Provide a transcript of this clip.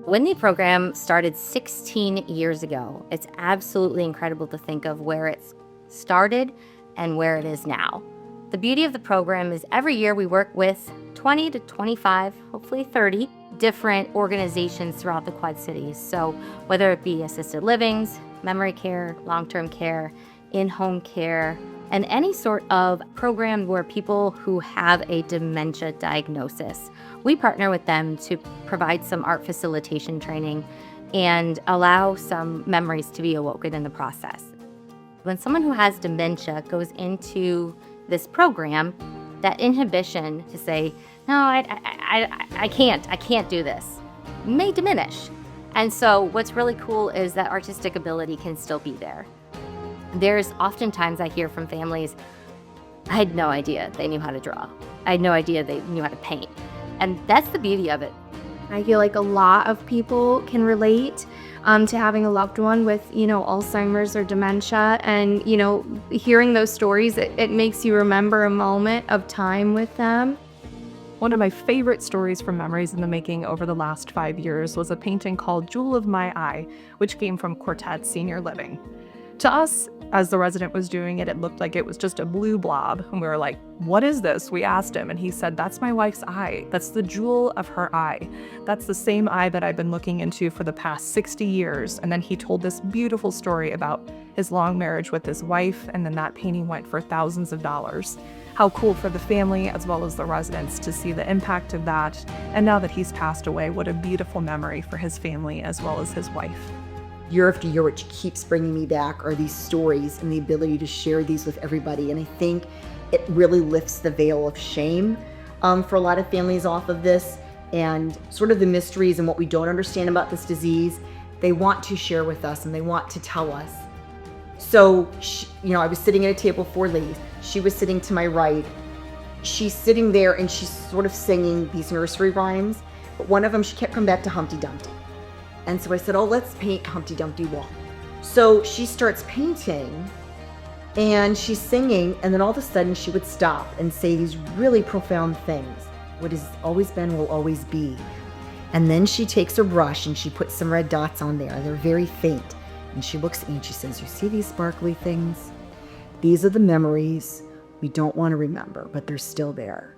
When the program started 16 years ago, it's absolutely incredible to think of where it started and where it is now. The beauty of the program is every year we work with 20 to 25, hopefully 30 different organizations throughout the Quad Cities. So whether it be assisted livings, memory care, long-term care, in-home care, and any sort of program where people who have a dementia diagnosis, we partner with them to provide some art facilitation training and allow some memories to be awoken in the process. When someone who has dementia goes into this program, that inhibition to say, no, I can't do this, may diminish. And so what's really cool is that artistic ability can still be there. There's oftentimes I hear from families, I had no idea they knew how to draw. I had no idea they knew how to paint. And that's the beauty of it. I feel like a lot of people can relate to having a loved one with, Alzheimer's or dementia. And, hearing those stories, it makes you remember a moment of time with them. One of my favorite stories from Memories in the Making over the last 5 years was a painting called Jewel of My Eye, which came from Quartet Senior Living. To us, as the resident was doing it, it looked like it was just a blue blob. And we were like, what is this? We asked him, and he said, that's my wife's eye. That's the jewel of her eye. That's the same eye that I've been looking into for the past 60 years. And then he told this beautiful story about his long marriage with his wife, and then that painting went for thousands of dollars. How cool for the family as well as the residents to see the impact of that. And now that he's passed away, what a beautiful memory for his family as well as his wife. Year after year, what keeps bringing me back are these stories and the ability to share these with everybody. And I think it really lifts the veil of shame for a lot of families off of this, and sort of the mysteries and what we don't understand about this disease. They want to share with us and they want to tell us. So, I was sitting at a table with 4 ladies. She was sitting to my right. She's sitting there and she's sort of singing these nursery rhymes. But one of them, she kept coming back to Humpty Dumpty. And so I said, let's paint Humpty Dumpty Wall. So she starts painting and she's singing, and then all of a sudden she would stop and say these really profound things. What has always been will always be. And then she takes her brush and she puts some red dots on there. They're very faint. And she looks at me and she says, you see these sparkly things? These are the memories we don't want to remember, but they're still there.